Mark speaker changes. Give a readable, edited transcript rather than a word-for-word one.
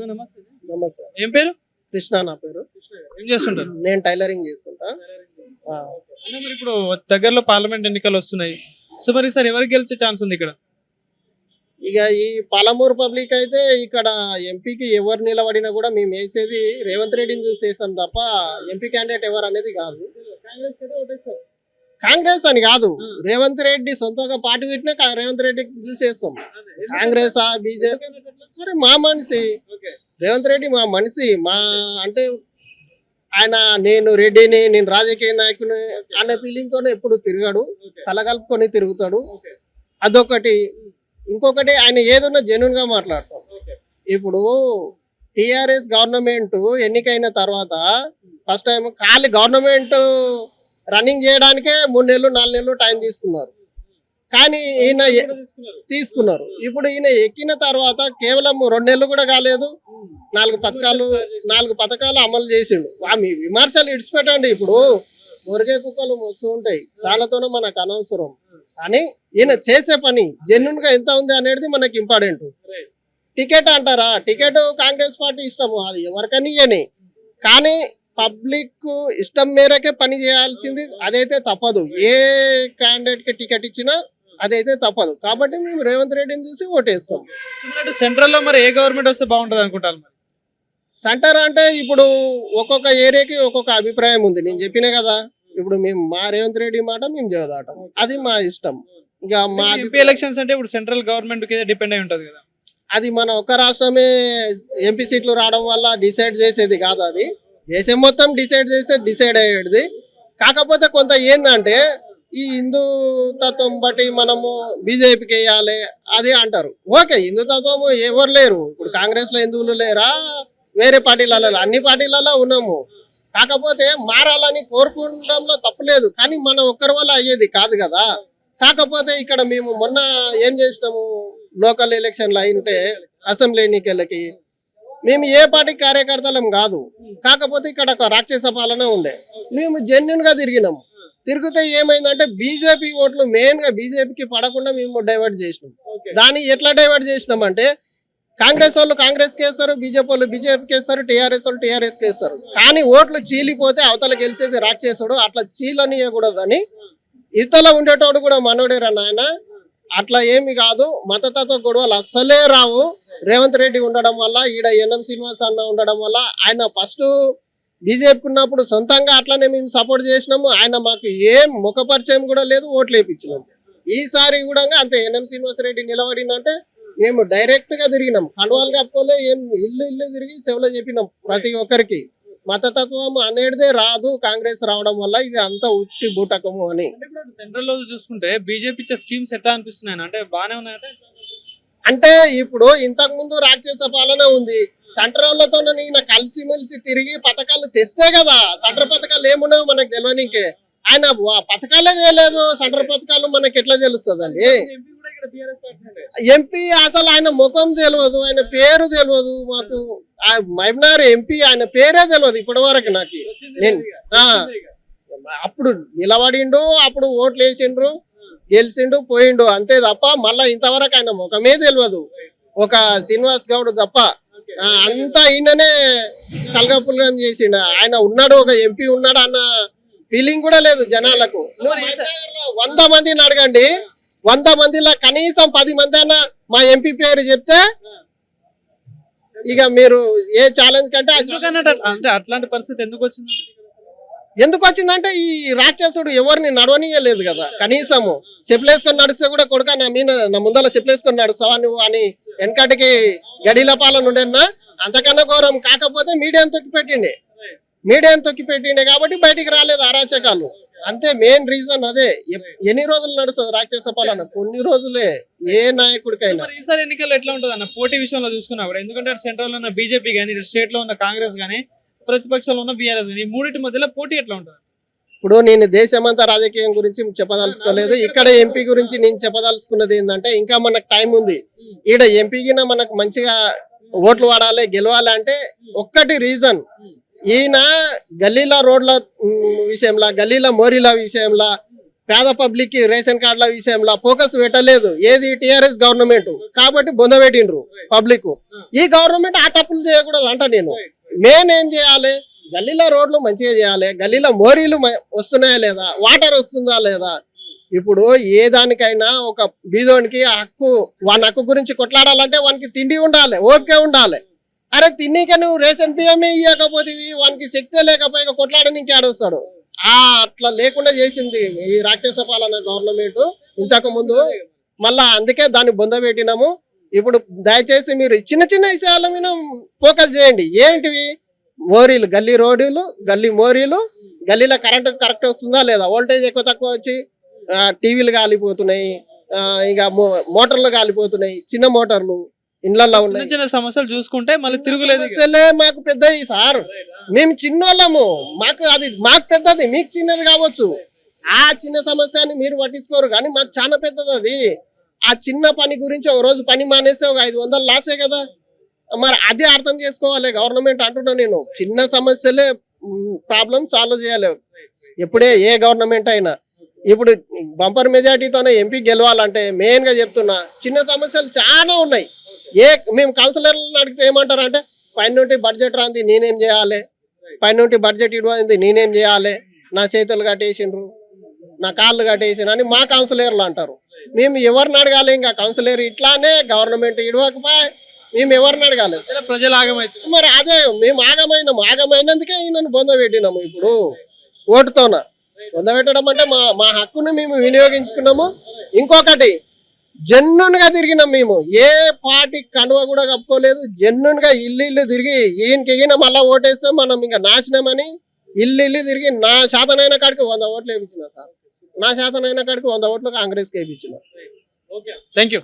Speaker 1: నమస్తే.
Speaker 2: నమస్తే.
Speaker 1: ఏం పేరు?
Speaker 2: కృష్ణ నా పేరు.
Speaker 1: ఏం చేస్తుంటారు?
Speaker 2: నేను టైలరింగ్ చేస్తుంటా.
Speaker 1: అన్న మరి ఇప్పుడు దగ్గరలో పార్లమెంట్ ఎన్నికలు వస్తున్నాయి. సో మరి సార్ ఎవరికి గెలిచే ఛాన్స్ ఉంది ఇక్కడ?
Speaker 2: ఇక ఈ పాలమూరు పబ్లిక్ అయితే ఇక్కడ ఎంపీకి ఎవరు నిలబడినా కూడా మేము వేసేది రేవంత్ రెడ్డిని చూసి వేసాం తప్ప ఎంపీ క్యాండిడేట్ ఎవరు అనేది కాదు. కాంగ్రెస్ అని కాదు, రేవంత్ రెడ్డి సొంతంగా పార్టీ పెట్టినా రేవంత్ రెడ్డికి చూసి వేస్తాం. కాంగ్రెస్ బీజేపీ సరే మా మనిషి రేవంత్ రెడ్డి మా మనిషి. మా అంటే ఆయన నేను రెడ్డిని, నేను రాజకీయ నాయకుని అనే ఫీలింగ్ తోనే ఎప్పుడు తిరిగాడు, కలగలుపుకొని తిరుగుతాడు. అదొకటి. ఇంకొకటి ఆయన ఏదన్నా జెన్యున్ గా మాట్లాడతాం. ఇప్పుడు టిఆర్ఎస్ గవర్నమెంట్ ఎన్నికైన తర్వాత ఫస్ట్ టైం ఖాళీ గవర్నమెంట్ రన్నింగ్ చేయడానికే 3 నెలలు 4 నెలలు టైం తీసుకున్నారు. కానీ ఈయన తీసుకున్నారు. ఇప్పుడు ఈయన ఎక్కిన తర్వాత కేవలం 2 నెలలు కూడా కాలేదు, 4 పథకాలు అమలు చేసిండు. మీ విమర్శలు ఇడిచిపెట్టండి. ఇప్పుడు మురిగే కుక్కలు వస్తూ ఉంటాయి, దానితోనే మనకు అనవసరం. కానీ ఈయన చేసే పని జెన్యున్ గా ఎంత ఉంది అనేది మనకి ఇంపార్టెంట్. టికెట్ అంటారా, టికెట్ కాంగ్రెస్ పార్టీ ఇష్టము, అది ఎవరికని ఇయ్యని. కానీ పబ్లిక్ ఇష్టం మేరకే పని చేయాల్సింది, అదైతే తప్పదు. ఏ క్యాండిడేట్ కి టికెట్ ఇచ్చినా అదైతే తప్పదు. కాబట్టి మేము రేవంత్ రెడ్డిని చూసి ఓటేస్తాం.
Speaker 1: సెంట్రల్ లో మరి ఏ గవర్నమెంట్ వస్తే బాగుంటది అనుకుంటారు?
Speaker 2: సెంటర్ అంటే ఇప్పుడు ఒక్కొక్క ఏరియాకి ఒక్కొక్క అభిప్రాయం ఉంది. నేను చెప్పినా కదా, ఇప్పుడు మేము మా రేవంత్ రెడ్డి మాట మేము చదువుతాం, అది మా ఇష్టం. ఇంకా మా
Speaker 1: ఎంపీ ఎలక్షన్స్ అంటే ఇప్పుడు సెంట్రల్ గవర్నమెంట్ కి డిపెండ్ అయి ఉంటది కదా.
Speaker 2: అది మన ఒక్క రాష్ట్రమే ఎంపీ సీట్లు రావడం వల్ల డిసైడ్ చేసేది కాదు, అది దేశం మొత్తం డిసైడ్ అయ్యేది. కాకపోతే కొంత ఏంటంటే ఈ హిందూ తత్వం బట్టి మనము బీజేపీకి వేయాలి అది అంటారు. ఓకే, హిందూ తత్వం ఎవరు లేరు, ఇప్పుడు కాంగ్రెస్ లో హిందువులు లేరా, వేరే పార్టీలలో, అన్ని పార్టీలలో ఉన్నాము. కాకపోతే మారాలని కోరుకోవడంలో తప్పులేదు, కానీ మన ఒక్కరి వల్ల అయ్యేది కాదు కదా. కాకపోతే ఇక్కడ మేము మొన్న ఏం చేసినాము, లోకల్ ఎలక్షన్లు అయింటే అసెంబ్లీ ఎన్నికలకి మేము ఏ పార్టీ కార్యకర్తలం కాదు. కాకపోతే ఇక్కడ ఒక రాక్షస పాలన ఉండే, మేము జెన్యున్ గా తిరిగినాము. తిరిగితే ఏమైందంటే బీజేపీ ఓట్లు మెయిన్ గా బీజేపీకి పడకుండా మేము డైవర్ట్ చేసినాం. దాన్ని ఎట్లా డైవర్ట్ చేసినాం అంటే కాంగ్రెస్ వాళ్ళు కాంగ్రెస్కి వేస్తారు, బీజేపీ వాళ్ళు బీజేపీకి వేస్తారు, టీఆర్ఎస్ వాళ్ళు టీఆర్ఎస్కి వేస్తారు. కానీ ఓట్లు చీలిపోతే అవతల గెలిచేది రాక్షసుడు, అట్లా చీలనియకూడదని ఇతల ఉండేటోడు కూడా మనోడేరా నాయన. అట్లా ఏమి కాదు, మతతత్వ గొడవలు అస్సలే రావు. రేవంత్ రెడ్డి ఉండడం వల్ల, ఈడ ఎన్ఎం శ్రీనివాస్ అన్న ఉండడం వల్ల, ఆయన ఫస్ట్ బీజేపీకి ఉన్నప్పుడు సొంతంగా అట్లనే మేము సపోర్ట్ చేసినాము. ఆయన మాకు ఏం ముఖపరిచయం కూడా లేదు, ఓట్లు వేయించినాము. ఈసారి కూడా అంతే, ఎన్ఎం శ్రీనివాస్ రెడ్డి నిలబడినంటే మేము డైరెక్ట్ గా తిరిగినాం, కండువాలు కప్పుకోలే, ఏం ఇల్లు తిరిగి సేవలో చెప్పినాం ప్రతి ఒక్కరికి. మతతత్వం అనేదే రాదు కాంగ్రెస్ రావడం వల్ల, ఇది అంత ఉట్టి బూటకము అని.
Speaker 1: సెంట్రల్ లో చూసుకుంటే బీజేపీ ఇచ్చే స్కీమ్స్ ఎట్లా అనిపిస్తున్నాయి అంటే బాగానే ఉన్నాయంటే?
Speaker 2: అంటే ఇప్పుడు ఇంతకు ముందు రాక్షస పాలన ఉంది, సెంట్రల్తో ఈయన కలిసిమెలిసి తిరిగి పథకాలు తెస్తే కదా. సెంటర్ పథకాలు ఏమున్నాయో మనకు తెలియనికే, ఆయన పథకాలే తెలియలేదు, సెంటర్ పథకాలు మనకి ఎట్లా తెలుస్తుందండి? ఎంపీ అసలు ఆయన ముఖం తెలియదు, ఆయన పేరు తెలియదు మాకు. మహబూబ్నగర్ ఎంపీ ఆయన పేరే తెలియదు ఇప్పటి వరకు నాకు. నేను అప్పుడు నిలబడిండు, అప్పుడు ఓట్లు వేసిండ్రు, గెలిచిండు, పోయిండు, అంతే తప్ప మళ్ళా ఇంతవరకు ఆయన ముఖమే తెలియదు. ఒక శ్రీనివాస్ గౌడ్ తప్ప అంతా ఈయననే కలగపుల్గం చేసిండు. ఆయన ఉన్నాడు, ఒక ఎంపీ ఉన్నాడు అన్న ఫీలింగ్ కూడా లేదు జనాలకు. 100 మందిని అడగండి, 100 మందిలో కనీసం 10 మంది అన్న మా ఎంపీ పేరు చెప్తే ఇక మీరు ఏ ఛాలెంజ్ కంటే
Speaker 1: అట్లాంటి పరిస్థితి ఎందుకు వచ్చిందంటే ఈ రాక్షసుడు ఎవరిని నడవనీయలేదు కదా. కనీసము చెప్పులేసుకొని నడిస్తే కూడా కొడుక నా ముందర చెప్పులేసుకొని నడుస్తావా నువ్వు అని వెనకటికి గడిల పాలన ఉండేనా, అంతకన్నా ఘోరం. కాకపోతే మీడియాను తొక్కి పెట్టిండే కాబట్టి బయటికి రాలేదు అరాచకాలు, అంతే. మెయిన్ రీజన్ అదే. ఎన్ని రోజులు నడుస్తుంది రాక్షస పాలన? కొన్ని రోజులే ఏ నాయకుడికైనా. ఈసారి ఎన్నికల్లో ఎట్లా ఉంటుంది అన్న పోటీ విషయంలో చూసుకున్నా కూడా? ఎందుకంటే సెంట్రల్ లో ఉన్న బీజేపీ కానీ, స్టేట్ లో ఉన్న కాంగ్రెస్ కానీ, ప్రతిపక్షంలో ఉన్న బీఆర్ఎస్ కానీ, ఈ మూడింటి మధ్యలో పోటీ ఎట్లా ఉంటుంది?
Speaker 2: ఇప్పుడు నేను దేశమంతా రాజకీయం గురించి చెప్పదలుచుకోలేదు, ఇక్కడ ఎంపీ గురించి నేను చెప్పదలుచుకున్నది ఏంటంటే ఇంకా మనకు టైం ఉంది. ఈడ ఎంపీకి మనకు మంచిగా ఓట్లు వాడాలి, గెలవాలి అంటే ఒక్కటి రీజన్, ఈయన గల్లీల రోడ్ల విషయంలో, గల్లీల మోరీల విషయంలో, పేద పబ్లిక్ కి రేషన్ కార్డుల విషయంలో ఫోకస్ పెట్టలేదు. ఏది టీఆర్ఎస్ గవర్నమెంట్ కాబట్టి బొందబెట్టిండ్రు.
Speaker 1: పబ్లిక్. ఈ గవర్నమెంట్ ఆ తప్పులు చేయకూడదు అంట నేను. మెయిన్ ఏం చేయాలి, గల్లీలో రోడ్లు మంచిగా చేయాలి, గల్లీలో మోరీలు వస్తున్నాయా లేదా, వాటర్ వస్తుందా లేదా. ఇప్పుడు ఏ దానికైనా ఒక బీదోనికి హక్కు, వాని హక్కు గురించి కొట్లాడాలంటే వానికి తిండి ఉండాలి, ఓకే ఉండాలి. అరే తిన్నీక నువ్వు రేషన్ బియ్యమే ఇవ్వకపోతే వానికి శక్తే లేకపోయి కొట్లాడడానికి ఆడొస్తాడు. అట్లా లేకుండా చేసింది ఈ రాక్షస పాలన గవర్నమెంట్ ఇంతకు ముందు. మళ్ళా అందుకే దాన్ని బొందబెట్టినాము. ఇప్పుడు దయచేసి మీరు చిన్న చిన్న విషయాల మీద ఫోకస్ చేయండి. ఏంటివి, మోరీలు, గల్లీ రోడ్లు, గల్లీ మోరీలు, గల్లీలో కరెంట్ కరెక్ట్ వస్తుందా లేదా, వోల్టేజ్ ఎక్కువ తక్కువ వచ్చి టీవీలు కాలిపోతున్నాయి, ఇక మోటార్లు కాలిపోతున్నాయి, చిన్న మోటార్లు ఇండ్లల్లో ఉన్నాయి.
Speaker 3: చిన్న సమస్యలు చూసుకుంటే మళ్ళీ తిరుగులేదు.
Speaker 1: సమస్యలే మాకు పెద్దవి సార్, మేము చిన్నోళ్ళము, మాకు పెద్దది, మీకు చిన్నది కావచ్చు. ఆ చిన్న సమస్యని మీరు పట్టించుకోరు కానీ మాకు చాలా పెద్దది అది. ఆ చిన్న పని గురించి ఒక రోజు పని మానేస్తే ఒక 500 లాసే కదా. మరి అదే అర్థం చేసుకోవాలి గవర్నమెంట్ అంటున్నా నేను. చిన్న సమస్యలే ప్రాబ్లం సాల్వ్ చేయాలి ఎప్పుడే ఏ గవర్నమెంట్ అయినా. ఇప్పుడు బంపర్ మెజార్టీతోనే ఎంపీ గెలవాలంటే మెయిన్ గా చెప్తున్నా, చిన్న సమస్యలు చాలా ఉన్నాయి. మేము కౌన్సిలర్లను అడిగితే ఏమంటారంటే, పైన నుండి బడ్జెట్ రాంది నేనేం చేయాలి, పైన నుండి బడ్జెట్ ఇవ్వండి నేనేం చేయాలి, నా చేతులు కట్టేసిండ్రు, నా కాళ్ళు కట్టేసిన అని మా కౌన్సిలర్లు అంటారు. మేము ఎవరిని అడగాలి, ఇంకా కౌన్సిలర్ ఇట్లానే గవర్నమెంట్ ఇడవకపోయి మేము ఎవరిని అడగాలి,
Speaker 3: ప్రజలు ఆగమైతే.
Speaker 1: మరి అదే మేము ఆగమైనందుకే ఈయనను బొందబెట్టినాము. ఇప్పుడు ఓటుతోన బొందబెట్టడం అంటే మా హక్కును మేము వినియోగించుకున్నాము. ఇంకొకటి, జెన్యున్ గా తిరిగినాం మేము, ఏ పార్టీ కండువ కూడా కప్పుకోలేదు. జెన్యున్ గా ఇల్లు తిరిగి ఈయనకి మళ్ళా ఓటేస్తే మనం ఇంకా నాశనమని ఇల్లు తిరిగి నా శాతనైన కాడికి 100 ఓట్లు వేయించిన సార్. నా శాతనైన కాడికి 100 ఓట్లు కాంగ్రెస్కి వేయించిన.
Speaker 3: Thank you.